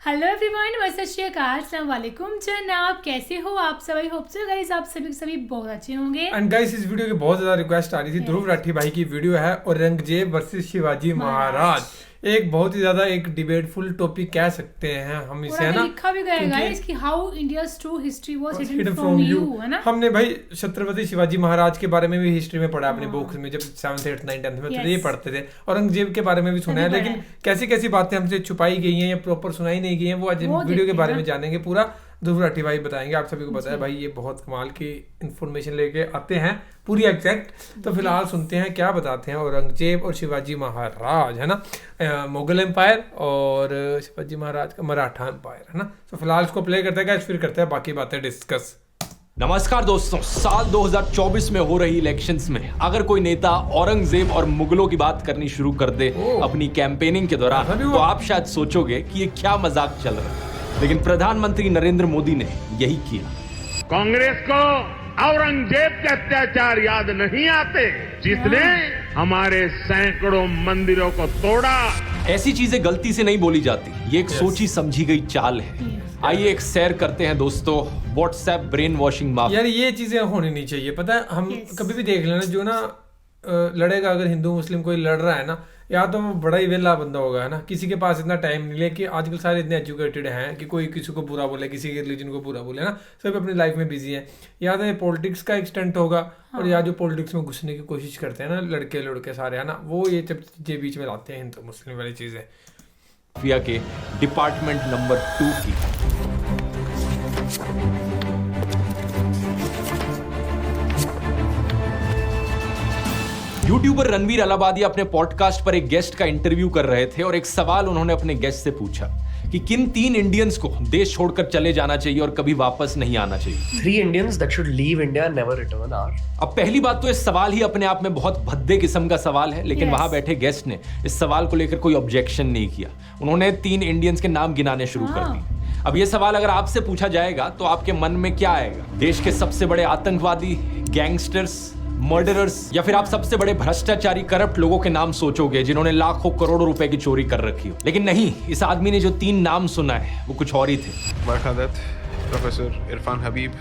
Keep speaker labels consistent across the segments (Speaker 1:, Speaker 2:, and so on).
Speaker 1: Hello everyone, अस्सलाम वालेकुम जनाब, कैसे हो आप सभी? होप सो गाइस आप सभी बहुत अच्छे होंगे।
Speaker 2: एंड गाइस इस वीडियो की बहुत ज्यादा रिक्वेस्ट आ रही थी। ध्रुव राठी भाई की वीडियो है औरंगजेब वर्सेस शिवाजी महाराज। एक बहुत ही ज्यादा एक डिबेटफुल टॉपिक कह सकते हैं हम इसे, है ना।
Speaker 1: लिखा भी गया है गाइस कि how India's true history was hidden from you, है ना।
Speaker 2: हमने भाई छत्रपति शिवाजी महाराज के बारे में भी हिस्ट्री में पढ़ा अपनी बुक्स में, जब 7th 8th 9th 10th में तो ये पढ़ते थे। औरंगजेब के बारे में भी सुना है, लेकिन कैसी कैसी बातें हमसे छुपाई गई हैं या प्रॉपर सुनाई नहीं गई हैं, वो आज वीडियो के बारे में जानेंगे। पूरा ध्रुव राठी भाई बताएंगे। आप सभी को पता है भाई ये बहुत कमाल की इंफॉर्मेशन लेके आते हैं, पूरी एग्जैक्ट। तो फिलहाल सुनते हैं क्या बताते हैं औरंगजेब और शिवाजी महाराज, है ना। मुगल एम्पायर और शिवाजी महाराज का मराठा एम्पायर, है ना। तो फिलहाल इसको प्ले करते हैं, फिर करते हैं बाकी बातें डिस्कस।
Speaker 3: नमस्कार दोस्तों, साल 2024 में हो रही इलेक्शंस में अगर कोई नेता औरंगजेब और मुगलों की बात करनी शुरू कर दे अपनी कैंपेनिंग के दौरान, तो आप शायद सोचोगे कि ये क्या मजाक चल रहा है, लेकिन प्रधानमंत्री नरेंद्र मोदी ने यही किया।
Speaker 4: कांग्रेस को औरंगजेब के अत्याचार याद नहीं आते, जिसने हमारे सैकड़ों मंदिरों को तोड़ा।
Speaker 3: ऐसी चीजें गलती से नहीं बोली जाती, ये एक सोची समझी गई चाल है। आइए एक सैर करते हैं दोस्तों व्हाट्सएप ब्रेन वॉशिंग माफिया।
Speaker 2: यार ये चीजें होनी नहीं चाहिए, पता है। हम कभी भी देख लेना, जो ना लड़ेगा, अगर हिंदू मुस्लिम कोई लड़ रहा है ना, या तो वो बड़ा ही वेला बंदा होगा, है ना। किसी के पास इतना टाइम नहीं है कि आजकल सारे इतने एजुकेटेड हैं कि कोई किसी को बुरा बोले, किसी के रिलीजन को बुरा बोले, ना। सब अपनी लाइफ में बिजी हैं। या तो ये पॉलिटिक्स का एक्सटेंट होगा, और या जो पॉलिटिक्स में घुसने की कोशिश करते हैं ना लड़के सारे, है ना, वो ये सब चीजें बीच में लाते हैं, हिंदू मुस्लिम वाली चीजें।
Speaker 3: के डिपार्टमेंट नंबर 2 की यूट्यूबर रणवीर अलाहाबादिया अपने पॉडकास्ट पर एक गेस्ट का इंटरव्यू कर रहे थे और एक सवाल उन्होंने अपने गेस्ट से पूछा कि किन 3 इंडियंस को देश छोड़कर चले जाना चाहिए और कभी वापस नहीं आना चाहिए।
Speaker 5: 3 Indians that should leave India and never return are।
Speaker 3: अब पहली बात तो इस सवाल ही अपने आप में बहुत भद्दे किस्म का सवाल है, लेकिन वहां बैठे गेस्ट ने इस सवाल को लेकर कोई ऑब्जेक्शन नहीं किया। उन्होंने 3 इंडियंस के नाम गिनाने शुरू कर दिए। अब ये सवाल अगर आपसे पूछा जाएगा तो आपके मन में क्या आएगा? देश के सबसे बड़े आतंकवादी, गैंगस्टर्स, मर्डरर्स, या फिर आप सबसे बड़े भ्रष्टाचारी करप्ट लोगों के नाम सोचोगे जिन्होंने लाखों करोड़ों रुपए की चोरी कर रखी हो। लेकिन नहीं, इस आदमी ने जो 3 नाम सुना है वो कुछ और ही थे।
Speaker 6: बरखादत, प्रोफेसर इरफान हबीब,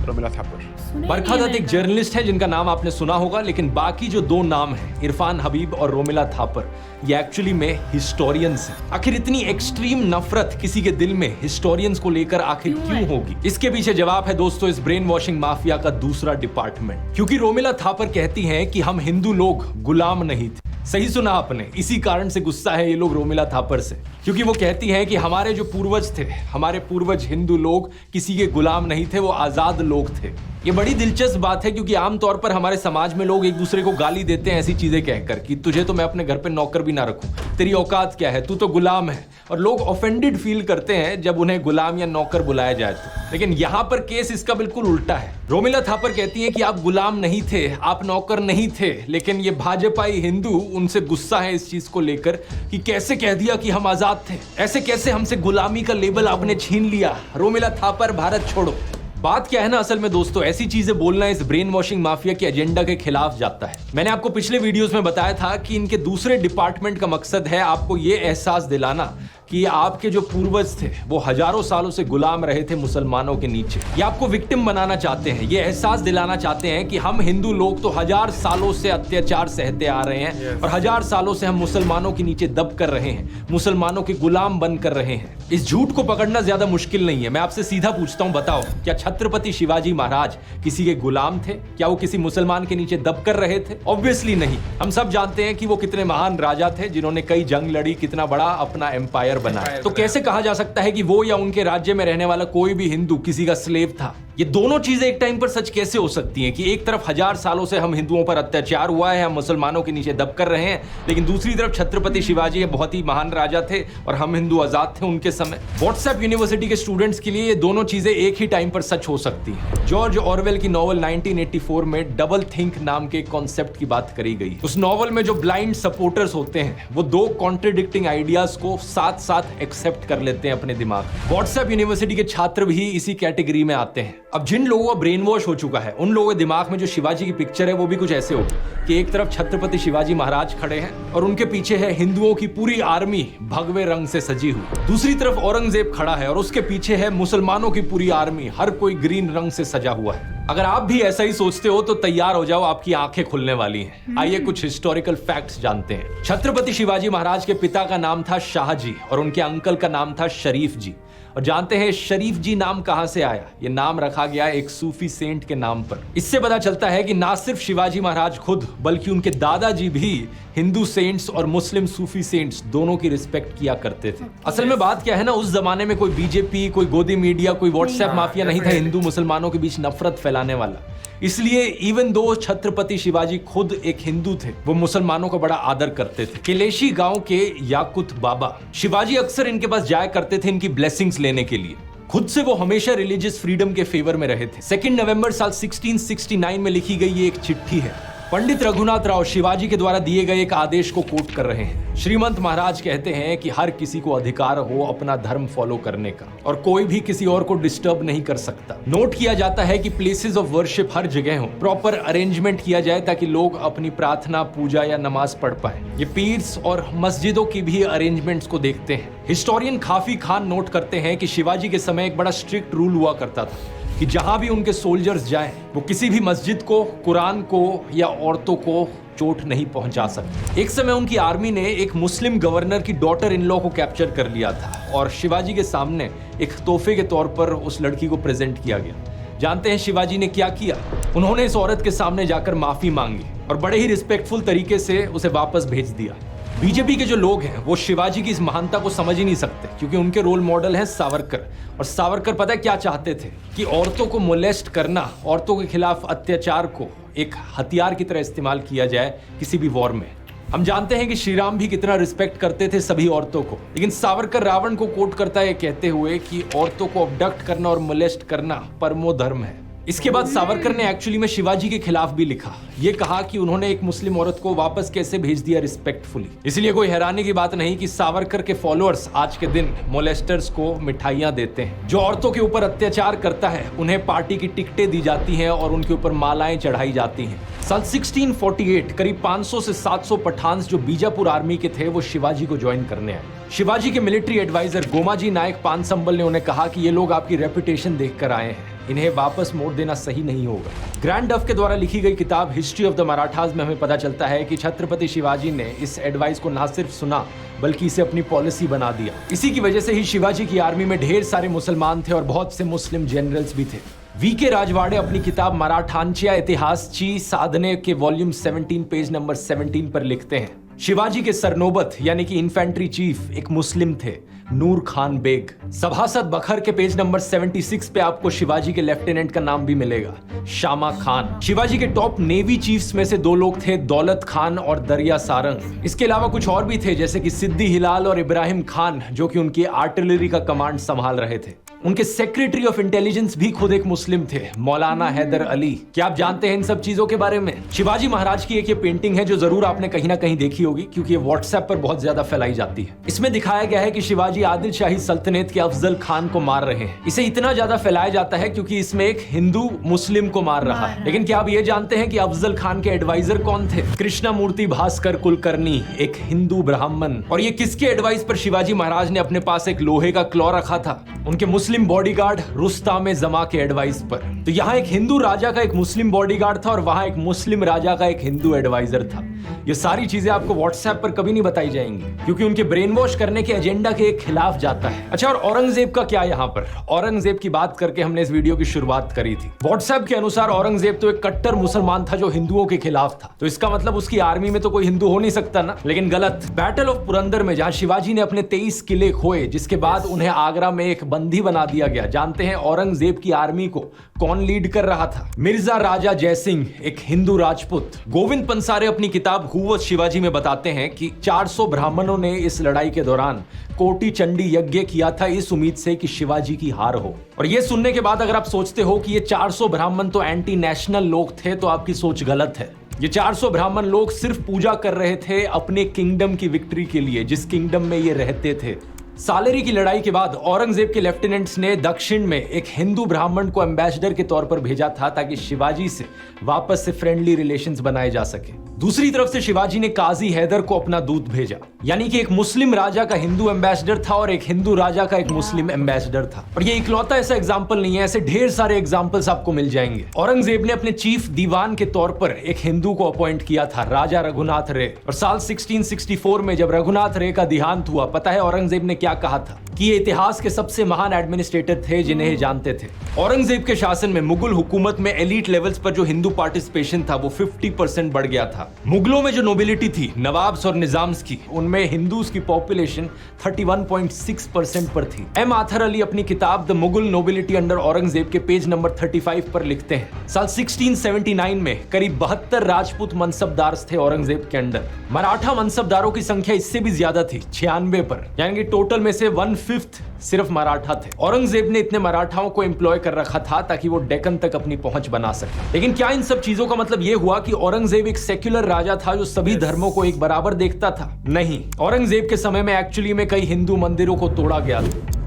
Speaker 6: रोमिला थापर।
Speaker 3: बरखादत एक जर्नलिस्ट है जिनका नाम आपने सुना होगा, लेकिन बाकी जो 2 नाम हैं, इरफान हबीब और रोमिला थापर, ये एक्चुअली में हिस्टोरियंस हैं। आखिर इतनी एक्सट्रीम नफरत किसी के दिल में हिस्टोरियंस को लेकर आखिर क्यों होगी? इसके पीछे जवाब है दोस्तों इस ब्रेन वॉशिंग माफिया का दूसरा डिपार्टमेंट। क्योंकि रोमिला थापर कहती हैं कि हम हिंदू लोग गुलाम नहीं थे। सही सुना आपने, इसी कारण से गुस्सा है ये लोग रोमिला थापर से, क्योंकि वो कहती हैं कि हमारे जो पूर्वज थे, हमारे पूर्वज हिंदू लोग किसी के गुलाम नहीं थे, वो आजाद लोग थे। ये बड़ी दिलचस्प बात है, क्योंकि आमतौर पर हमारे समाज में लोग एक दूसरे को गाली देते हैं ऐसी चीजें कहकर कि तुझे तो मैं अपने घर पे नौकर भी ना रखूं, तेरी औकात क्या है, तू तो गुलाम है। और लोग ऑफेंडेड फील करते हैं जब उन्हें गुलाम या नौकर बुलाया जाए तो। लेकिन यहाँ पर केस इसका बिल्कुल उल्टा है। रोमिला थापर कहती हैं कि आप गुलाम नहीं थे, आप नौकर नहीं थे, लेकिन ये भाजपाई हिंदू, उनसे गुस्सा है इस चीज को लेकर कि कैसे कह दिया कि हम आजाद थे, ऐसे कैसे हमसे गुलामी का लेबल आपने छीन लिया। रोमिला थापर भारत छोड़ो। बात क्या है ना, असल में दोस्तों ऐसी चीजें बोलना इस ब्रेन वॉशिंग माफिया के एजेंडा के खिलाफ जाता है। मैंने आपको पिछले वीडियोस में बताया था कि इनके दूसरे डिपार्टमेंट का मकसद है आपको ये एहसास दिलाना कि आपके जो पूर्वज थे वो हजारों सालों से गुलाम रहे थे मुसलमानों के नीचे। ये आपको विक्टिम बनाना चाहते हैं, ये एहसास दिलाना चाहते हैं कि हम हिंदू लोग तो 1000 सालों से अत्याचार सहते आ रहे हैं और 1000 सालों से हम मुसलमानों के नीचे दब कर रहे हैं, मुसलमानों के गुलाम बन कर रहे हैं। इस झूठ को पकड़ना ज्यादा मुश्किल नहीं है। मैं आपसे सीधा पूछता हूं, बताओ क्या छत्रपति शिवाजी महाराज किसी के गुलाम थे? क्या वो किसी मुसलमान के नीचे दब कर रहे थे? ऑब्वियसली नहीं। हम सब जानते हैं कि वो कितने महान राजा थे जिन्होंने कई जंग लड़ी, कितना बड़ा अपना एम्पायर बनाया। तो कैसे कहा जा सकता है कि वो या उनके राज्य में रहने वाला कोई भी हिंदू किसी का स्लेव था? ये दोनों चीजें एक टाइम पर सच कैसे हो सकती हैं कि एक तरफ 1000 सालों से हम हिंदुओं पर अत्याचार हुआ है, हम मुसलमानों के नीचे दब कर रहे हैं, लेकिन दूसरी तरफ छत्रपति शिवाजी बहुत ही महान राजा थे और हम हिंदू आजाद थे उनके समय। व्हाट्सएप यूनिवर्सिटी के स्टूडेंट्स के लिए ये दोनों चीजें एक ही टाइम पर सच हो सकती हैं। जॉर्ज ऑरवेल की नॉवल 1984 में डबल थिंक नाम के कॉन्सेप्ट की बात करी गई। उस नॉवल में जो ब्लाइंड सपोर्टर्स होते हैं वो 2 कॉन्ट्रडिक्टिंग आइडियाज को साथ साथ एक्सेप्ट कर लेते हैं अपने दिमाग। व्हाट्सएप यूनिवर्सिटी के छात्र भी इसी कैटेगरी में आते हैं। अब जिन लोगों का ब्रेन वॉश हो चुका है उन लोगों के दिमाग में जो शिवाजी की पिक्चर है वो भी कुछ ऐसे होगी कि एक तरफ छत्रपति शिवाजी महाराज खड़े हैं और उनके पीछे है हिंदुओं की पूरी आर्मी भगवे रंग से सजी हुई, दूसरी तरफ औरंगजेब खड़ा है और उसके पीछे है मुसलमानों की पूरी आर्मी, हर कोई ग्रीन रंग से सजा हुआ है। अगर आप भी ऐसा ही सोचते हो तो तैयार हो जाओ, आपकी आंखें खुलने वाली हैं। आइए कुछ हिस्टोरिकल फैक्ट्स जानते हैं। छत्रपति शिवाजी महाराज के पिता का नाम था शाहजी और उनके अंकल का नाम था शरीफ जी। और जानते हैं शरीफ जी नाम कहां से आया? ये नाम रखा गया एक सूफी सेंट के नाम पर। इससे पता चलता है कि ना सिर्फ शिवाजी महाराज खुद बल्कि उनके दादाजी भी हिंदू सेंट्स और मुस्लिम सूफी सेंट्स दोनों की रिस्पेक्ट किया करते थे। असल में बात क्या है ना, उस जमाने में कोई बीजेपी, कोई गोदी मीडिया, कोई व्हाट्सएप माफिया नहीं था हिंदू मुसलमानों के बीच नफरत फैलाने वाला। इसलिए इवन दो छत्रपति शिवाजी खुद एक हिंदू थे, वो मुसलमानों का बड़ा आदर करते थे। किलेशी गांव के याकुत बाबा शिवाजी अक्सर इनके पास जाया करते थे इनकी ब्लेसिंग्स लेने के लिए। खुद से वो हमेशा रिलीजियस फ्रीडम के फेवर में रहे थे। 2 नवंबर साल 1669 में लिखी गई ये एक चिट्ठी है। पंडित रघुनाथ राव शिवाजी के द्वारा दिए गए एक आदेश को कोट कर रहे हैं। श्रीमंत महाराज कहते हैं कि हर किसी को अधिकार हो अपना धर्म फॉलो करने का और कोई भी किसी और को डिस्टर्ब नहीं कर सकता। नोट किया जाता है कि प्लेसेस ऑफ वर्शिप हर जगह हो, प्रॉपर अरेंजमेंट किया जाए ताकि लोग अपनी प्रार्थना, पूजा या नमाज पढ़ पाए। ये पीर्स और मस्जिदों की भी अरेंजमेंट्स को देखते हैं। हिस्टोरियन खाफी खान नोट करते हैं कि शिवाजी के समय एक बड़ा स्ट्रिक्ट रूल हुआ करता था कि जहां भी उनके सोल्जर्स जाएं वो किसी भी मस्जिद को, कुरान को या औरतों को चोट नहीं पहुंचा सकते। एक समय उनकी आर्मी ने एक मुस्लिम गवर्नर की डॉटर इन लॉ को कैप्चर कर लिया था और शिवाजी के सामने एक तोहफे के तौर पर उस लड़की को प्रेजेंट किया गया। जानते हैं शिवाजी ने क्या किया? उन्होंने इस औरत के सामने जाकर माफी मांगी और बड़े ही रिस्पेक्टफुल तरीके से उसे वापस भेज दिया। बीजेपी के जो लोग हैं वो शिवाजी की इस महानता को समझ ही नहीं सकते क्योंकि उनके रोल मॉडल हैं सावरकर। और सावरकर पता है क्या चाहते थे? कि औरतों को मोलेस्ट करना, औरतों के खिलाफ अत्याचार को एक हथियार की तरह इस्तेमाल किया जाए किसी भी वॉर में। हम जानते हैं कि श्री राम भी कितना रिस्पेक्ट करते थे सभी औरतों को, लेकिन सावरकर रावण को कोट करता है कहते हुए कि औरतों को अबडक्ट करना और मोलेस्ट करना परमो धर्म है। इसके बाद सावरकर ने एक्चुअली में शिवाजी के खिलाफ भी लिखा। ये कहा कि उन्होंने एक मुस्लिम औरत को वापस कैसे भेज दिया रिस्पेक्टफुली। इसलिए कोई हैरानी की बात नहीं कि सावरकर के फॉलोअर्स आज के दिन मोलेस्टर्स को मिठाइयां देते हैं। जो औरतों के ऊपर अत्याचार करता है उन्हें पार्टी की टिकटें दी जाती हैं और उनके ऊपर मालाएं चढ़ाई जाती हैं। साल 1648 करीब 500 से 700 पठान्स जो बीजापुर आर्मी के थे वो शिवाजी को ज्वाइन करने आए। शिवाजी के मिलिट्री एडवाइजर गोमाजी नायक पानसंबल ने उन्हें कहा कि ये लोग आपकी रेपुटेशन देखकर आए हैं, इन्हें वापस मोड़ देना सही नहीं होगा। ग्रैंड डफ के द्वारा लिखी गई किताब हिस्ट्री ऑफ द मराठास में हमें पता चलता है कि छत्रपति शिवाजी ने इस एडवाइस को ना सिर्फ सुना बल्कि इसे अपनी पॉलिसी बना दिया। इसी की वजह से ही शिवाजी की आर्मी में ढेर सारे मुसलमान थे और बहुत से मुस्लिम जनरल्स भी थे। वीके राजवाड़े अपनी किताब मराठांच्या इतिहासची साधने के वॉल्यूम 17 पेज नंबर 17 पर लिखते हैं, शिवाजी के सरनोबत यानी कि इन्फेंट्री चीफ एक मुस्लिम थे, नूर खान बेग। सभासद बखर के पेज नंबर 76 पे आपको शिवाजी के लेफ्टिनेंट का नाम भी मिलेगा, शामा खान। शिवाजी के टॉप नेवी चीफ्स में से 2 लोग थे, दौलत खान और दरिया सारंग। इसके अलावा कुछ और भी थे जैसे कि सिद्दी हिलाल और इब्राहिम खान जो कि उनकी आर्टिलरी का कमांड संभाल रहे थे। उनके सेक्रेटरी ऑफ इंटेलिजेंस भी खुद एक मुस्लिम थे, मौलाना हैदर अली। क्या आप जानते हैं इन सब चीजों के बारे में? शिवाजी महाराज की एक ये पेंटिंग है जो जरूर आपने कहीं ना कहीं देखी होगी क्योंकि ये व्हाट्सएप पर बहुत ज्यादा फैलाई जाती है। इसमें दिखाया गया है कि शिवाजी आदिल शाही सल्तनत के अफजल खान को मार रहे हैं। इसे इतना ज्यादा फैलाया जाता है क्योंकि इसमें एक हिंदू मुस्लिम को मार रहा है। लेकिन क्या आप ये जानते हैं कि अफजल खान के एडवाइजर कौन थे? कृष्णमूर्ति भास्कर कुलकर्णी, एक हिंदू ब्राह्मण। और ये किसके एडवाइस पर शिवाजी महाराज ने अपने पास एक लोहे का क्लॉ रखा था? उनके मुस्लिम बॉडीगार्ड रुस्ताम जमा के एडवाइस पर। तो यहाँ एक हिंदू राजा का एक मुस्लिम बॉडीगार्ड था और वहां एक मुस्लिम राजा का एक हिंदू एडवाइजर था। ये सारी चीजें आपको व्हाट्सएप पर कभी नहीं बताई जाएंगी क्योंकि उनके ब्रेन वॉश करने के एजेंडा के खिलाफ जाता है। अच्छा, और औरंगजेब का क्या यहाँ पर? औरंगजेब की बात करके हमने इस वीडियो की शुरुआत करी थी। व्हाट्सएप के अनुसार औरंगजेब तो एक कट्टर मुसलमान था जो हिंदुओं के खिलाफ था, तो इसका मतलब उसकी आर्मी में तो कोई हिंदू हो नहीं सकता ना। लेकिन गलत। बैटल ऑफ पुरंदर में जहां शिवाजी ने अपने 23 किले खोए जिसके बाद उन्हें आगरा में एक बंदी बना दिया गया, जानते हैं औरंगजेब की आर्मी को कौन लीड कर रहा था? मिर्जा राजा जयसिंह, एक हिंदू राजपूत। गोविंद पंसारे अपनी किताब हु वाज शिवाजी में बताते हैं कि 400 ब्राह्मणों ने इस लड़ाई के दौरान कोटि चंडी यज्ञ किया था इस उम्मीद से कि शिवाजी की हार हो। और ये सुनने के बाद अगर आप सोचते हो कि ये 400 ब्राह्मण तो एंटी नेशनल लोग थे तो आपकी सोच गलत है। ये 400 ब्राह्मण लोग सिर्फ पूजा कर रहे थे अपने किंगडम की विक्ट्री के लिए जिस किंगडम में ये रहते थे। सालेरी की लड़ाई के बाद औरंगजेब के लेफ्टिनेंट्स ने दक्षिण में एक हिंदू ब्राह्मण को एम्बेसडर के तौर पर भेजा था ताकि शिवाजी से वापस से फ्रेंडली रिलेशंस बनाए जा सके। दूसरी तरफ से शिवाजी ने काजी हैदर को अपना दूत भेजा, यानी कि एक मुस्लिम राजा का हिंदू एम्बेसडर था और एक हिंदू राजा का एक मुस्लिम एम्बेसडर था। और ये इकलौता ऐसा एग्जाम्पल नहीं है, ऐसे ढेर सारे एग्जाम्पल्स आपको मिल जाएंगे। औरंगजेब ने अपने चीफ दीवान के तौर पर एक हिंदू को अपॉइंट किया था, राजा रघुनाथ रे। और साल 1664 में जब रघुनाथ रे का देहांत हुआ, पता है औरंगजेब ने क्या कहा था कि ये इतिहास के सबसे महान एडमिनिस्ट्रेटर थे जिन्हें जानते थे। औरंगजेब के शासन में मुगल हुकूमत में एलीट लेवल्स पर जो हिंदू पार्टिसिपेशन था वो 50% बढ़ गया था। मुगलों में जो नोबिलिटी थी, नवाब्स और निजाम्स की, उनमें हिंदूज की पॉपुलेशन 31.6% पर थी। एम आथर अली अपनी किताब the Mughal nobility under Aurangzeb के पेज नंबर 35 पर लिखते हैं, साल 1679 में करीब 72 राजपूत मनसबदार थे औरंगजेब के अंडर। मराठा मनसबदारों की संख्या इससे भी ज्यादा थी, 96 पर, यानी कि टोटल में से 1/5 सिर्फ मराठा थे। औरंगजेब ने इतने मराठाओं को एम्प्लॉय कर रखा था ताकि वो डेक्कन तक अपनी पहुंच बना सके। लेकिन क्या इन सब चीजों का मतलब ये हुआ कि औरंगजेब एक सेक्युलर राजा था जो सभी धर्मों को एक बराबर देखता था? नहीं, औरंगजेब के समय में एक्चुअली में कई हिंदू मंदिरों को तोड़ा गया था।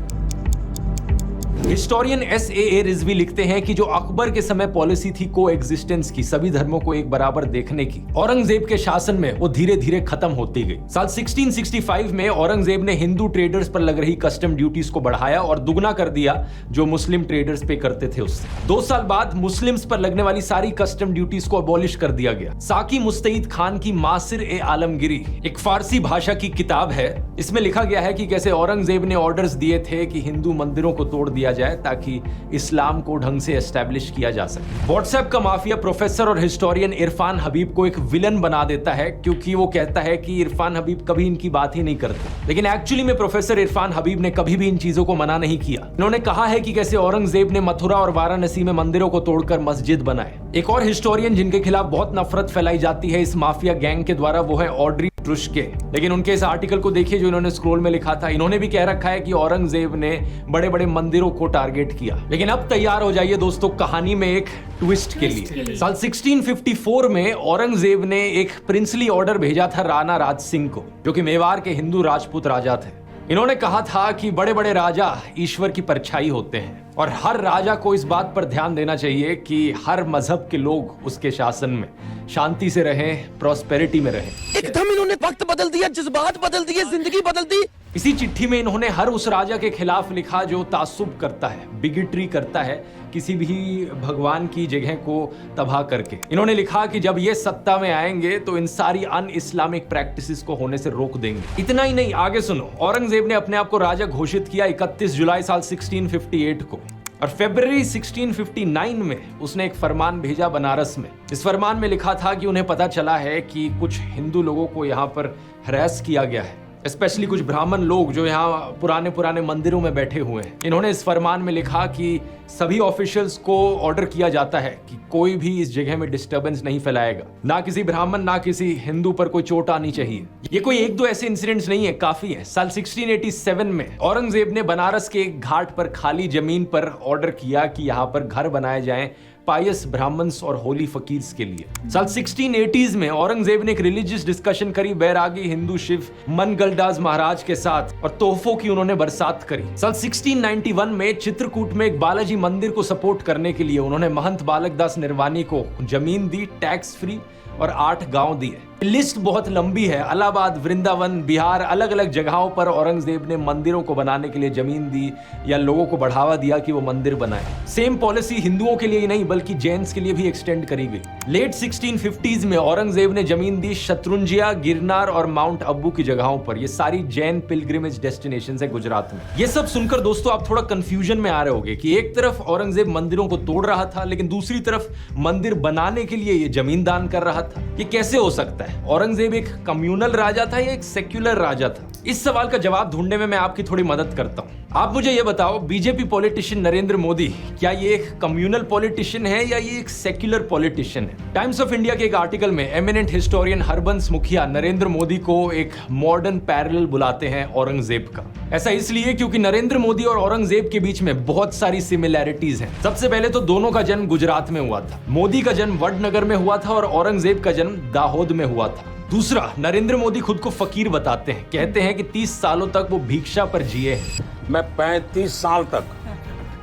Speaker 3: Historian S.A.A. रिजवी लिखते हैं कि जो अकबर के समय पॉलिसी थी को एग्जिस्टेंस की, सभी धर्मों को एक बराबर देखने की, औरंगजेब के शासन में वो धीरे धीरे खत्म होती गई। साल 1665 में औरंगजेब ने हिंदू ट्रेडर्स पर लग रही कस्टम ड्यूटीज को बढ़ाया और दुगना कर दिया जो मुस्लिम ट्रेडर्स पे करते थे उससे। 2 साल बाद मुस्लिम्स पर लगने वाली सारी कस्टम ड्यूटीज को अबॉलिश कर दिया गया। साकी मुस्तईद खान की मासिर-ए-आलमगिरी एक फारसी भाषा की किताब है। इसमें लिखा गया है कि कैसे औरंगजेब ने ऑर्डर्स दिए थे कि हिंदू मंदिरों को तोड़ दिया जाए ताकि इस्लाम को ढंग से एस्टैब्लिश किया जा सके। व्हाट्सएप का माफिया प्रोफेसर और हिस्टोरियन इरफान हबीब को एक विलन बना देता है क्योंकि वो कहता है कि इरफान हबीब कभी इनकी बात ही नहीं करते। लेकिन एक्चुअली में प्रोफेसर इरफान हबीब ने कभी भी इन चीजों को मना नहीं किया। इन्होंने कहा है कि कैसे औरंगजेब ने मथुरा और वाराणसी में मंदिरों को तोड़कर मस्जिद बनाए। एक और हिस्टोरियन जिनके खिलाफ बहुत नफरत फैलाई जाती है इस माफिया गैंग के द्वारा, वो है ऑड्री ट्रुश्के। लेकिन उनके इस आर्टिकल को देखिए जो इन्होंने स्क्रोल में लिखा था। इन्होंने भी कह रखा है कि औरंगजेब ने बड़े बड़े मंदिरों को टारगेट किया। लेकिन अब तैयार हो जाइए दोस्तों कहानी में एक ट्विस्ट के लिए। साल 1654 में औरंगजेब ने एक प्रिंसली ऑर्डर भेजा था राणा राज सिंह को, जो कि मेवाड़ के हिंदू राजपूत राजा थे। इन्होंने कहा था कि बड़े बड़े राजा ईश्वर की परछाई होते हैं और हर राजा को इस बात पर ध्यान देना चाहिए कि हर मजहब के लोग उसके शासन में शांति से रहें, प्रॉस्पेरिटी में रहें।
Speaker 7: एकदम इन्होंने वक्त बदल दिया, जज्बात बदल दिए, जिंदगी बदल दी।
Speaker 3: इसी चिट्ठी में इन्होंने हर उस राजा के खिलाफ लिखा जो तासुब करता है, बिगिटरी करता है, किसी भी भगवान की जगह को तबाह करके। इन्होंने लिखा कि जब ये सत्ता में आएंगे तो इन सारी अन इस्लामिक प्रैक्टिसेस को होने से रोक देंगे। इतना ही नहीं, आगे सुनो। औरंगजेब ने अपने आप को राजा घोषित किया 31 जुलाई साल 1658 को और फरवरी 1659 में उसने एक फरमान भेजा बनारस में। इस फरमान में लिखा था कि उन्हें पता चला है कि कुछ हिंदू लोगों को यहाँ पर हरास किया गया है, स्पेशली कुछ ब्राह्मण लोग जो यहाँ पुराने पुराने मंदिरों में बैठे हुए हैं। इन्होंने इस फरमान में लिखा कि सभी ऑफिशियल्स को ऑर्डर किया जाता है कि कोई भी इस जगह में डिस्टर्बेंस नहीं फैलाएगा, ना किसी ब्राह्मण ना किसी हिंदू पर कोई चोट आनी चाहिए। ये कोई 1-2 ऐसे इंसिडेंट्स नहीं है, काफी है। साल 1687 में औरंगजेब ने बनारस के एक घाट पर खाली जमीन पर ऑर्डर किया कि यहाँ पर घर बनाए जाएं पायस ब्राह्मण्स और होली फकीर्स के लिए। साल 1680s में औरंगजेब ने एक रिलीजियस डिस्कशन करी बैरागी हिंदू शिव मनगलदास महाराज के साथ और तोहफों की उन्होंने बरसात करी। साल 1691 में चित्रकूट में एक बालाजी मंदिर को सपोर्ट करने के लिए उन्होंने महंत बालक दास निर्वाणी को जमीन दी, टैक्स फ्री, और 8 गांव दिए। लिस्ट बहुत लंबी है। इलाहाबाद, वृंदावन, बिहार, अलग अलग जगहों पर औरंगजेब ने मंदिरों को बनाने के लिए जमीन दी या लोगों को बढ़ावा दिया कि वो मंदिर बनाए। सेम पॉलिसी हिंदुओं के लिए ही नहीं बल्कि जैन्स के लिए भी एक्सटेंड करी गई। लेट 1650s में औरंगजेब ने जमीन दी शत्रुंजिया, गिरनार और माउंट अब्बू की जगहों पर। ये सारी जैन पिलग्रिमेज डेस्टिनेशन है गुजरात में। ये सब सुनकर दोस्तों आप थोड़ा कंफ्यूजन में आ रहे होंगे कि एक तरफ औरंगजेब मंदिरों को तोड़ रहा था लेकिन दूसरी तरफ मंदिर बनाने के लिए ये जमीन दान कर रहा था। ये कैसे हो सकता है? औरंगजेब एक कम्युनल राजा था या एक सेक्युलर राजा था? इस सवाल का जवाब ढूंढने में मैं आपकी थोड़ी मदद करता हूं। आप मुझे ये बताओ, बीजेपी पॉलिटिशियन नरेंद्र मोदी क्या ये एक कम्युनल पॉलिटिशियन है या ये एक सेक्युलर पॉलिटिशियन है? टाइम्स ऑफ इंडिया के एक आर्टिकल में एमिनेंट हिस्टोरियन हरबंस मुखिया नरेंद्र मोदी को एक मॉडर्न पैरेलल बुलाते हैं औरंगजेब का। ऐसा इसलिए क्योंकि नरेंद्र मोदी और औरंगजेब के बीच में बहुत सारी सिमिलैरिटीज हैं। सबसे पहले तो दोनों का जन्म गुजरात में हुआ था। मोदी का जन्म वडनगर में हुआ था और औरंगजेब का जन्म दाहोद में हुआ था। दूसरा, नरेंद्र मोदी खुद को फकीर बताते हैं, कहते हैं कि 30 सालों तक वो भिक्षा पर जिए हैं।
Speaker 8: मैं 35 साल तक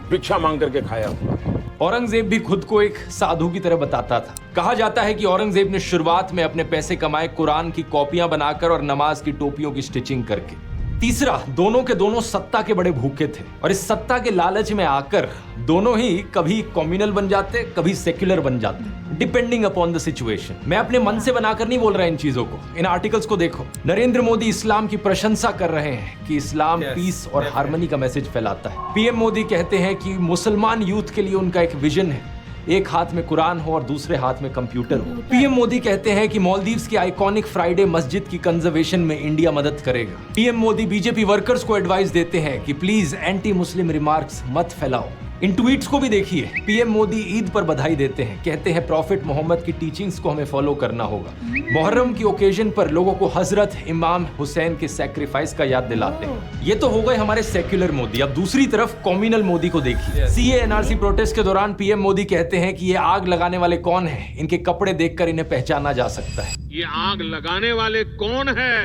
Speaker 8: भिक्षा मांग करके खाया हूं।
Speaker 3: औरंगजेब भी खुद को एक साधु की तरह बताता था। कहा जाता है कि औरंगजेब ने शुरुआत में अपने पैसे कमाए कुरान की कॉपियां बनाकर और नमाज की टोपियों की स्टिचिंग करके। तीसरा, दोनों के दोनों सत्ता के बड़े भूखे थे और इस सत्ता के लालच में आकर दोनों ही कभी कम्युनल बन जाते, कभी सेक्युलर बन जाते, डिपेंडिंग अपॉन द सिचुएशन। मैं अपने मन से बनाकर नहीं बोल रहा इन चीजों को, इन आर्टिकल्स को देखो। नरेंद्र मोदी इस्लाम की प्रशंसा कर रहे हैं कि इस्लाम पीस और हार्मनी का मैसेज फैलाता है। पीएम मोदी कहते हैं कि मुसलमान यूथ के लिए उनका एक विजन है, एक हाथ में कुरान हो और दूसरे हाथ में कंप्यूटर हो। पीएम मोदी कहते हैं कि मालदीव्स की आइकॉनिक फ्राइडे मस्जिद की कंजर्वेशन में इंडिया मदद करेगा। पीएम मोदी बीजेपी वर्कर्स को एडवाइस देते हैं कि प्लीज एंटी मुस्लिम रिमार्क्स मत फैलाओ। इन ट्वीट्स को भी देखिए। पीएम मोदी ईद पर बधाई देते हैं, कहते हैं प्रॉफिट मोहम्मद की टीचिंग्स को हमें फॉलो करना होगा। मुहर्रम की ओकेजन पर लोगों को हजरत इमाम हुसैन के सैक्रिफाइस का याद दिलाते हैं। ये तो हो गए हमारे सेक्युलर मोदी। अब दूसरी तरफ कम्युनल मोदी को देखिए। सीए एनआरसी प्रोटेस्ट के दौरान पीएम मोदी कहते हैं कि ये आग लगाने वाले कौन हैं, इनके कपड़े देखकर इन्हें पहचाना जा सकता है।
Speaker 4: ये आग लगाने वाले कौन है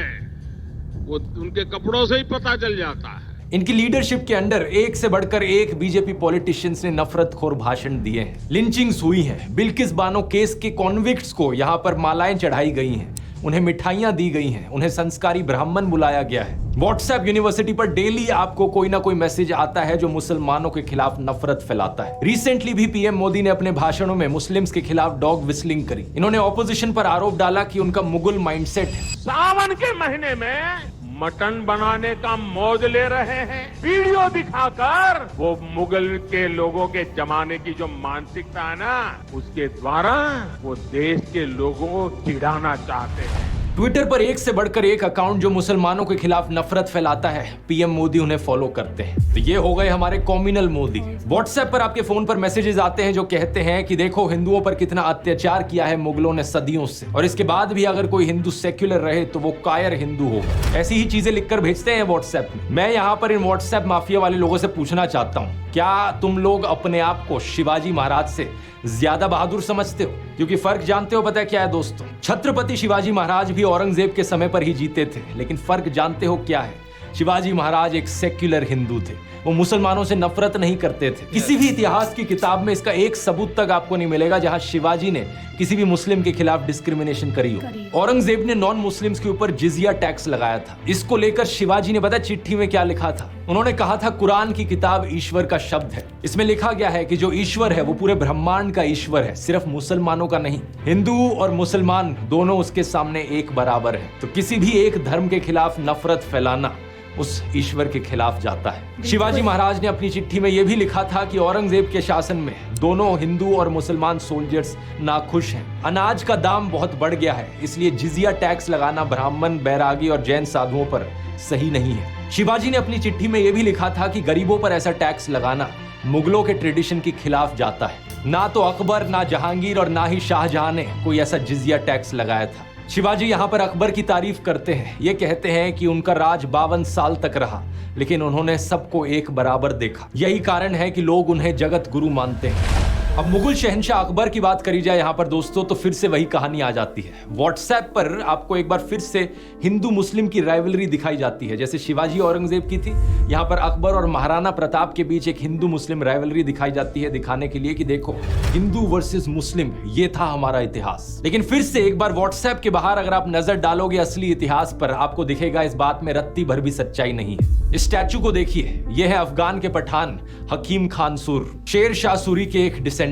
Speaker 4: वो उनके कपड़ों से ही पता चल जाता है।
Speaker 3: इनकी लीडरशिप के अंडर एक से बढ़कर एक बीजेपी पॉलिटिशियंस ने नफरतखोर भाषण दिए हैं, लिंचिंग्स हुई हैं, बिल्किस बानो केस के कॉन्विक्ट्स को यहाँ पर मालाएं चढ़ाई गई हैं, उन्हें मिठाइयां दी गई हैं, उन्हें संस्कारी ब्राह्मण बुलाया गया है। व्हाट्सएप यूनिवर्सिटी पर डेली आपको कोई ना कोई मैसेज आता है जो मुसलमानों के खिलाफ नफरत फैलाता है। रिसेंटली भी पीएम मोदी ने अपने भाषणों में मुस्लिम्स के खिलाफ डॉग विस्लिंग करी। इन्होंने ऑपोजिशन पर आरोप डाला कि उनका मुगल माइंडसेट है।
Speaker 4: सावन के महीने में मटन बनाने का मौज ले रहे हैं, वीडियो दिखाकर वो मुगल के लोगों के जमाने की जो मानसिकता है ना, उसके द्वारा वो देश के लोगों को चिढ़ाना चाहते हैं।
Speaker 3: ट्विटर पर एक से बढ़कर एक अकाउंट जो मुसलमानों के खिलाफ नफरत फैलाता है, पीएम मोदी उन्हें फॉलो करते हैं। तो ये हो गए हमारे कॉम्युनल मोदी। व्हाट्सएप पर आपके फोन पर मैसेजेस आते हैं जो कहते हैं कि देखो हिंदुओं पर कितना अत्याचार किया है मुगलों ने सदियों से, और इसके बाद भी अगर कोई हिंदू सेक्युलर रहे तो वो कायर हिंदू होगा। ऐसी ही चीजें लिखकर भेजते हैं व्हाट्सएप में। मैं यहाँ पर इन व्हाट्सएप माफिया वाले लोगों से पूछना चाहता हूँ, क्या तुम लोग अपने आप को शिवाजी महाराज से ज्यादा बहादुर समझते हो? क्योंकि फर्क जानते हो पता है क्या है दोस्तों? छत्रपति शिवाजी महाराज भी औरंगजेब के समय पर ही जीते थे, लेकिन फर्क जानते हो क्या है? शिवाजी महाराज एक सेक्युलर हिंदू थे, वो मुसलमानों से नफरत नहीं करते थे। किसी भी इतिहास की किताब में इसका एक सबूत तक आपको नहीं मिलेगा जहां शिवाजी ने किसी भी मुस्लिम के खिलाफ डिस्क्रिमिनेशन करी हो। औरंगजेब ने नॉन मुस्लिम्स के ऊपर जिजिया टैक्स लगाया था। इसको लेकर शिवाजी ने पता चिट्ठी में क्या लिखा था? उन्होंने कहा था कुरान की किताब ईश्वर का शब्द है। इसमें लिखा गया है कि जो ईश्वर है वो पूरे ब्रह्मांड का ईश्वर है, सिर्फ मुसलमानों का नहीं। हिंदू और मुसलमान दोनों उसके सामने एक बराबर है। तो किसी भी एक धर्म के खिलाफ नफरत फैलाना उस ईश्वर के खिलाफ जाता है। शिवाजी महाराज ने अपनी चिट्ठी में यह भी लिखा था कि औरंगजेब के शासन में दोनों हिंदू और मुसलमान सोल्जर्स नाखुश हैं। अनाज का दाम बहुत बढ़ गया है, इसलिए जिजिया टैक्स लगाना ब्राह्मण, बैरागी और जैन साधुओं पर सही नहीं है। शिवाजी ने अपनी चिट्ठी में यह भी लिखा था कि गरीबों पर ऐसा टैक्स लगाना मुगलों के ट्रेडिशन के खिलाफ जाता है। ना तो अकबर, ना जहांगीर और ना ही शाहजहां ने कोई ऐसा जिजिया टैक्स लगाया था। शिवाजी यहाँ पर अकबर की तारीफ करते हैं। ये कहते हैं कि उनका राज 52 साल तक रहा, लेकिन उन्होंने सबको एक बराबर देखा। यही कारण है कि लोग उन्हें जगत गुरु मानते हैं। अब मुगल शहंशाह अकबर की बात करी जाए यहाँ पर दोस्तों, तो फिर से वही कहानी आ जाती है। व्हाट्सएप पर आपको एक बार फिर से हिंदू मुस्लिम की राइवलरी दिखाई जाती है। जैसे शिवाजी औरंगजेब की थी, यहाँ पर अकबर और महाराणा प्रताप के बीच एक हिंदू मुस्लिम राइवलरी दिखाई जाती है, दिखाने के लिए कि देखो हिंदू वर्सेस मुस्लिम, ये था हमारा इतिहास। लेकिन फिर से एक बार व्हाट्सएप के बाहर अगर आप नजर डालोगे असली इतिहास पर, आपको दिखेगा इस बात में रत्ती भर भी सच्चाई नहीं है। इस स्टैचू को देखिए, यह है अफगान के पठान हकीम खान सुर, शेर शाह सूरी के एक डिसेंडेंट।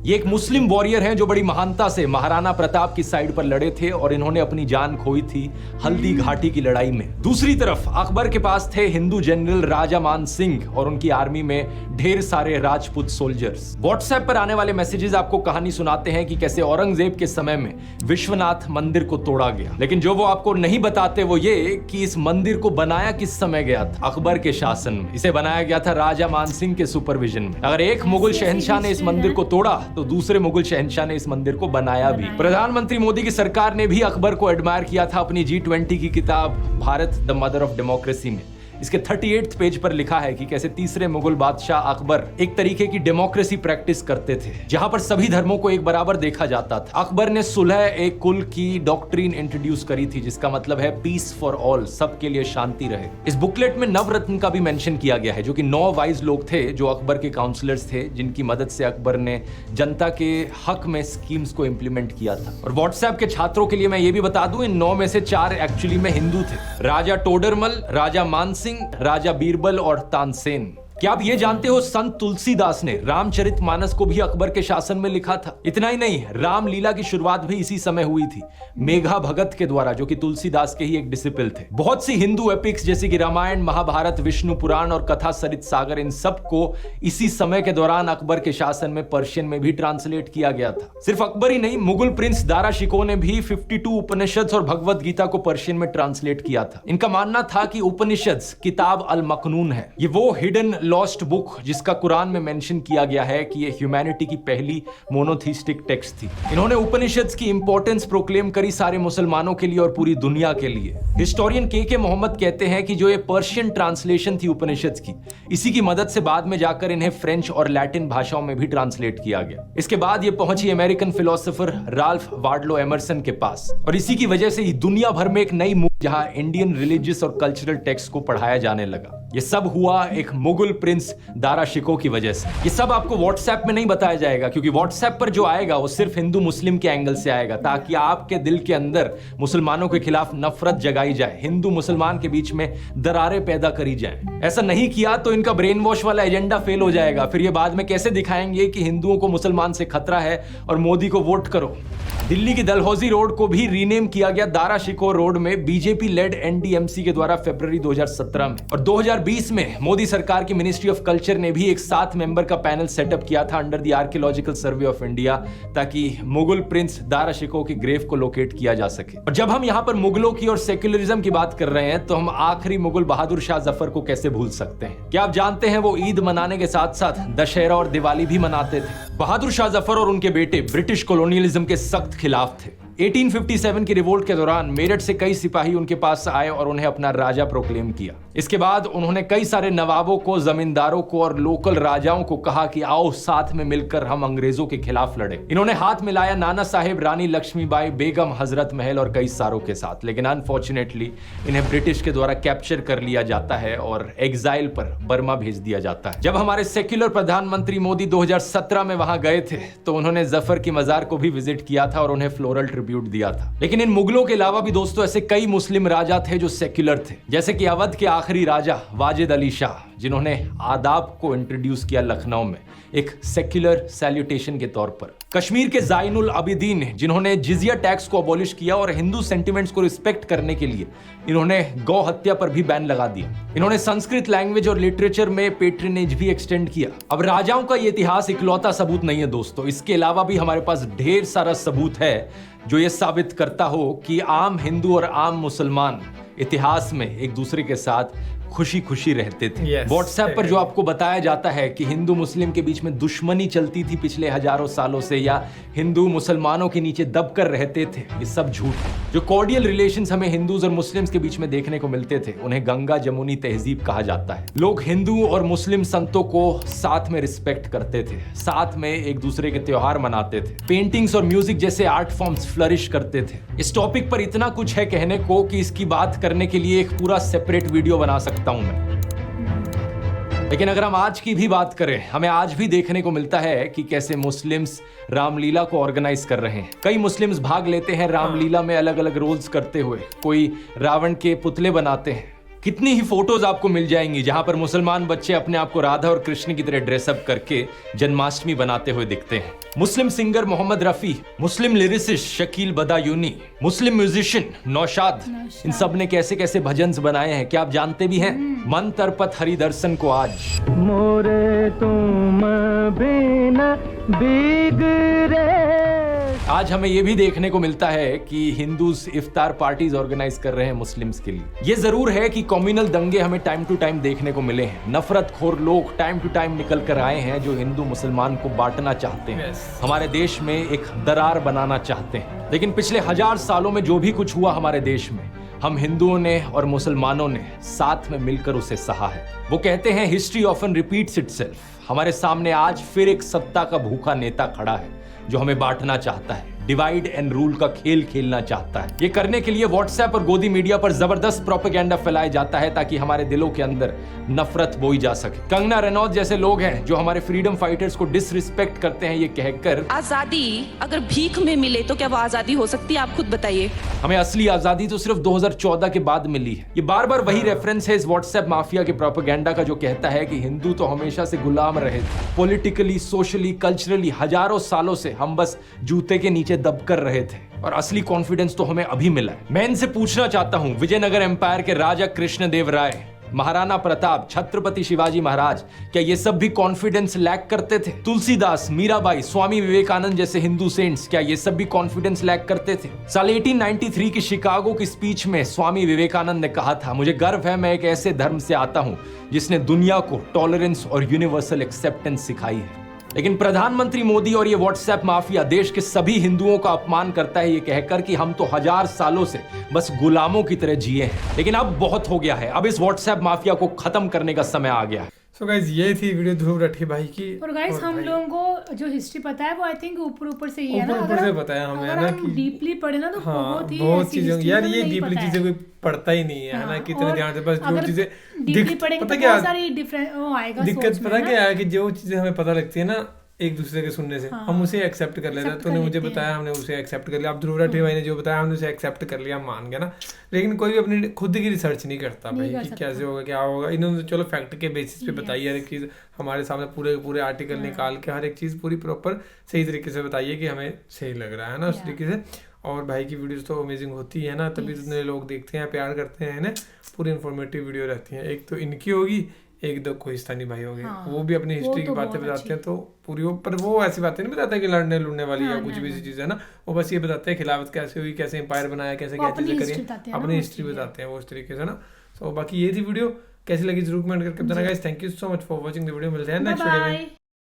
Speaker 3: ये एक मुस्लिम वॉरियर हैं जो बड़ी महानता से महाराणा प्रताप की साइड पर लड़े थे और इन्होंने अपनी जान खोई थी हल्दी घाटी की लड़ाई में। दूसरी तरफ अकबर के पास थे हिंदू जनरल राजा मान सिंह और उनकी आर्मी में ढेर सारे राजपूत सोल्जर्स। व्हाट्सएप पर आने वाले मैसेजेस आपको कहानी सुनाते हैं कि कैसे औरंगजेब के समय में विश्वनाथ मंदिर को तोड़ा गया, लेकिन जो वो आपको नहीं बताते वो ये कि इस मंदिर को बनाया किस समय गया था? अकबर के शासन में। इसे बनाया गया था राजा मान सिंह के सुपरविजन में। अगर एक मुगल शहंशाह ने इस मंदिर को तोड़ा तो दूसरे मुगल शहंशाह ने इस मंदिर को बनाया भी। प्रधानमंत्री मोदी की सरकार ने भी अकबर को एडमायर किया था अपनी G20 की किताब Bharat the mother of democracy में। इसके 38th पेज पर लिखा है कि कैसे तीसरे मुगल बादशाह अकबर एक तरीके की डेमोक्रेसी प्रैक्टिस करते थे, जहां पर सभी धर्मों को एक बराबर देखा जाता था। अकबर ने सुलह एक कुल की डॉक्ट्रिन इंट्रोड्यूस करी थी, जिसका मतलब है पीस फॉर ऑल, सबके लिए शांति रहे। इस बुकलेट में नवरत्न का भी मेंशन किया गया है, जो कि 9 वाइज लोग थे जो अकबर के काउंसलर्स थे, जिनकी मदद से अकबर ने जनता के हक में स्कीम्स को इंप्लीमेंट किया था। और व्हाट्सएप के छात्रों के लिए मैं ये भी बता दूं, इन 9 में से 4 एक्चुअली में हिंदू थे, राजा टोडरमल, राजा मानसिंह, राजा बीरबल और तानसेन। क्या आप ये जानते हो संत तुलसीदास ने रामचरितमानस को भी अकबर के शासन में लिखा था। इतना ही नहीं, रामलीला की शुरुआत भी इसी समय हुई थी, मेघा भगत के द्वारा, जो कि तुलसीदास के ही एक डिसिपल थे। बहुत सी हिंदू एपिक्स जैसे कि रामायण, महाभारत, विष्णु पुराण और कथा सरित सागर, इन सब को इसी समय के दौरान अकबर के शासन में पर्शियन में भी ट्रांसलेट किया गया था। सिर्फ अकबर ही नहीं, मुगल प्रिंस दारा शिकोह ने भी 52 उपनिषद और भगवत गीता को पर्शियन में ट्रांसलेट किया था। इनका मानना था कि उपनिषद किताब अल मकनून है, ये वो हिडन लॉस्ट बुक जिसका कुरान में मेंशन किया गया है कि ये ह्यूमैनिटी की पहली मोनोथीस्टिक टेक्स्ट थी। इन्होंने उपनिषद की इंपॉर्टेंस प्रोक्लेम करी सारे मुसलमानों के लिए और पूरी दुनिया के लिए। हिस्टोरियन के मोहम्मद कहते हैं कि जो ये पर्शियन ट्रांसलेशन थी उपनिषद की, इसी की मदद से बाद में जाकर इन्हें फ्रेंच और लैटिन भाषाओं में भी ट्रांसलेट किया गया। इसके बाद ये पहुंची American philosopher Ralph Waldo Emerson के पास, और इसी की वजह से ही दुनिया भर में एक नई मूव जहां इंडियन रिलीजियस और कल्चरल टेक्स्ट को पढ़ाया जाने लगा। ये सब हुआ एक मुगल प्रिंस दारा शिकोह की वजह से। ये सब आपको व्हाट्सएप में नहीं बताया जाएगा, क्योंकि व्हाट्सएप पर जो आएगा वो सिर्फ हिंदू मुस्लिम के एंगल से आएगा, ताकि आपके दिल के अंदर मुसलमानों के खिलाफ नफरत जगाई जाए, हिंदू मुसलमान के बीच में दरारें पैदा करी जाए। ऐसा नहीं किया तो इनका ब्रेन वॉश वाला एजेंडा फेल हो जाएगा। फिर ये बाद में कैसे दिखाएंगे कि हिंदुओं को मुसलमान से खतरा है और मोदी को वोट करो। दिल्ली की दलहौजी रोड को भी रीनेम किया गया दारा शिकोह रोड में बीजेपी लेड एनडीएमसी के द्वारा फरवरी 2017 में। और 2020 में मोदी सरकार की मिनिस्ट्री ऑफ कल्चर ने भी एक 7 मेंबर का पैनल सेटअप किया था under the archaeological survey of India, ताकि मुगल प्रिंस दारा शिकोह की ग्रेव को लोकेट किया जा सके। और जब हम यहाँ पर मुगलों की और सेक्युलरिज्म की बात कर रहे हैं, तो हम आखिरी मुगल बहादुर शाह जफर को कैसे भूल सकते हैं। क्या आप जानते हैं वो ईद मनाने के साथ साथ दशहरा और दिवाली भी मनाते थे। बहादुर शाह जफर और उनके बेटे ब्रिटिश कॉलोनियलिज्म के सख्त खिलाफ थे। 1857 की रिवोल्ट के दौरान मेरठ से कई सिपाही उनके पास आए और उन्हें अपना राजा प्रोक्लेम किया। इसके बाद उन्होंने कई सारे नवाबों को, जमींदारों को और लोकल राजाओं को कहा कि आओ साथ में मिलकर हम अंग्रेजों के खिलाफ लड़े। इन्होंने हाथ मिलाया नाना साहेब, रानी लक्ष्मीबाई, बेगम हजरत महल और कई सारों के साथ, लेकिन अनफॉर्चुनेटली इन्हें ब्रिटिश के द्वारा कैप्चर कर लिया जाता है और एग्जाइल पर बर्मा भेज दिया जाता है। जब हमारे सेक्युलर प्रधानमंत्री मोदी 2017 में वहां गए थे, तो उन्होंने जफर की मजार को भी विजिट किया था और उन्हें फ्लोरल ट्रिब्यूट दिया था। लेकिन इन मुगलों के अलावा भी दोस्तों ऐसे कई मुस्लिम राजा थे जो सेक्युलर थे, जैसे कि अवध के आखिरी राजा वाजिद अली शाह, जिन्होंने आदाब को इंट्रोड्यूस किया लखनऊ में एक सेक्युलर सैल्यूटेशन के तौर पर। कश्मीर के ज़ाइनुल अबिदीन, जिन्होंने जिजिया टैक्स को अबॉलिश किया और हिंदू सेंटिमेंट्स को रिस्पेक्ट करने के लिए इन्होंने गौ हत्या पर भी बैन लगा दिया। इन्होंने संस्कृत लैंग्वेज और लिटरेचर में पेट्रनेज भी एक्सटेंड किया। अब राजाओं का ये इतिहास इकलौता सबूत नहीं है दोस्तों, इसके अलावा भी हमारे पास ढेर सारा सबूत है जो ये साबित करता हो कि आम हिंदू और आम मुसलमान इतिहास में एक दूसरे के साथ खुशी खुशी रहते थे। व्हाट्सएप पर जो आपको बताया जाता है कि हिंदू मुस्लिम के बीच में दुश्मनी चलती थी पिछले हजारों सालों से, या हिंदू मुसलमानों के नीचे दबकर रहते थे, ये सब झूठ है। जो कॉर्डियल रिलेशंस हमें हिंदूज और मुस्लिम्स के बीच में देखने को मिलते थे, उन्हें गंगा जमुनी तहजीब कहा जाता है। लोग हिंदू और मुस्लिम संतों को साथ में रिस्पेक्ट करते थे, साथ में एक दूसरे के त्योहार मनाते थे, पेंटिंग्स और म्यूजिक जैसे आर्ट फॉर्म्स फ्लरिश करते थे। इस टॉपिक पर इतना कुछ है कहने को कि इसकी बात करने के लिए एक पूरा सेपरेट वीडियो बना सकता हूं मैं। लेकिन अगर हम आज की भी बात करें, हमें आज भी देखने को मिलता है कि कैसे मुस्लिम्स रामलीला को ऑर्गेनाइज कर रहे हैं। कई मुस्लिम्स भाग लेते हैं रामलीला में अलग अलग रोल्स करते हुए, कोई रावण के पुतले बनाते हैं। कितनी ही फोटोज आपको मिल जाएंगी जहां पर मुसलमान बच्चे अपने आप को राधा और कृष्ण की तरह ड्रेसअप करके जन्माष्टमी बनाते हुए दिखते हैं। मुस्लिम सिंगर मोहम्मद रफी, मुस्लिम लिरिसिस्ट शकील बदायूनी, मुस्लिम म्यूजिशियन नौशाद, इन सब ने कैसे कैसे भजन्स बनाए हैं, क्या आप जानते भी हैं? मन तरपत हरि दर्शन को आज मोरे तुम बिना बिगड़े। आज हमें यह भी देखने को मिलता है कि हिंदूज इफ्तार पार्टीज ऑर्गेनाइज कर रहे हैं मुस्लिम्स के लिए। ये जरूर है कि कम्युनल दंगे हमें टाइम टू टाइम देखने को मिले हैं। नफरतखोर लोग टाइम टू टाइम निकल कर आए हैं जो हिंदू मुसलमान को बांटना चाहते हैं, हमारे देश में एक दरार बनाना चाहते हैं। लेकिन पिछले 1000 सालों में जो भी कुछ हुआ हमारे देश में, हम हिंदुओं ने और मुसलमानों ने साथ में मिलकर उसे सहा है। वो कहते हैं हिस्ट्री ऑफन रिपीट्स इटसेल्फ। हमारे सामने आज फिर एक सत्ता का भूखा नेता खड़ा है जो हमें बांटना चाहता है, डिवाइड एंड रूल का खेल खेलना चाहता है। ये करने के लिए व्हाट्सएप और गोदी मीडिया पर जबरदस्त प्रोपेगेंडा फैलाया जाता है ताकि हमारे दिलों के अंदर नफरत बोई जा सके। कंगना रनौत जैसे लोग हैं जो हमारे फ्रीडम फाइटर्स को डिसरिस्पेक्ट करते हैं, ये कहकर
Speaker 9: आजादी अगर भीख में मिले तो क्या वो आजादी हो सकती है? आप खुद बताइए।
Speaker 3: हमें असली आजादी तो सिर्फ 2014 के बाद मिली है। ये बार बार वही रेफरेंस है इस व्हाट्सएप माफिया के प्रोपेगेंडा का जो कहता है कि हिंदू तो हमेशा से गुलाम रहे थे। पॉलिटिकली, सोशली, कल्चरली हजारों सालों से हम बस जूते के नीचे दब कर रहे थे और असली कॉन्फिडेंस तो हमें अभी मिला है। मैं इनसे पूछना चाहता हूं, विजयनगर एम्पायर के राजा कृष्णदेव राय, महाराणा प्रताप, छत्रपति शिवाजी महाराज, क्या ये सब भी कॉन्फिडेंस लैक करते थे? तुलसीदास, मीराबाई, स्वामी विवेकानंद जैसे हिंदू सेंट्स, क्या ये सब भी कॉन्फिडेंस लैक करते थे? साल 1893 की शिकागो की स्पीच में स्वामी विवेकानंद ने कहा था, मुझे गर्व है मैं एक ऐसे धर्म से आता हूं जिसने दुनिया को टॉलरेंस और यूनिवर्सल एक्सेप्टेंस सिखाई है। लेकिन प्रधानमंत्री मोदी और ये व्हाट्सएप माफिया देश के सभी हिंदुओं का अपमान करता है ये कहकर कि हम तो 1000 सालों से बस गुलामों की तरह जिए हैं। लेकिन अब बहुत हो गया है, अब इस व्हाट्सएप माफिया को खत्म करने का समय आ गया है।
Speaker 2: सो गाइज ये थी वीडियो ध्रुव राठी भाई की।
Speaker 1: और गाइज हम लोगों को जो हिस्ट्री पता है वो आई थिंक ऊपर से ही है ना,
Speaker 2: ऊपर से पता है हमें, है ना, कि
Speaker 1: डीपली पढ़े ना तो
Speaker 2: बहुत चीजें यार, ये डीपली चीजें कोई पढ़ता ही नहीं है ना, कितने ध्यान से बस जो चीजें
Speaker 1: पता क्या सारी डिफरेंट वो आएगा।
Speaker 2: दिक्कत पता क्या है कि जो चीजें हमें पता लगती है ना एक दूसरे के सुनने से, हम उसे एक्सेप्ट कर लेते हैं। तूने मुझे बताया, हमने उसे एक्सेप्ट कर लिया। अब ध्रुव राठी भाई ने जो बताया हमने उसे एक्सेप्ट कर लिया, हम मान गए ना। लेकिन कोई भी अपनी खुद की रिसर्च नहीं करता भाई कि कैसे होगा क्या होगा। इन्होंने चलो फैक्ट के बेसिस पे बताई हर एक चीज़, हमारे सामने पूरे आर्टिकल निकाल के हर एक चीज़ पूरी प्रॉपर सही तरीके से बताइए कि हमें सही लग रहा है ना उस तरीके से। और भाई की वीडियोस तो अमेजिंग होती है ना, तभी इतने लोग देखते हैं, प्यार करते हैं ना। पूरी इन्फॉर्मेटिव वीडियो रहती है। एक तो इनकी होगी, एक दो कोहिस्तानी भाई हो गए, वो भी अपनी हिस्ट्री की बातें बताते हैं। तो पूरी पर वो ऐसी बातें नहीं बताते कि लड़ने लुड़ने वाली या कुछ भी ऐसी चीज़ है ना। वो बस ये बताते हैं खिलाफत कैसे हुई, कैसे एम्पायर बनाया, कैसे क्या चीज़ें करी, अपनी हिस्ट्री बताते हैं वो उस तरीके से ना। तो बाकी ये थी वीडियो, कैसी लगी जरूर कमेंट करके बताना guys. Thank you so much for watching the video. मिलते हैं नेक्स्ट वीडियो में।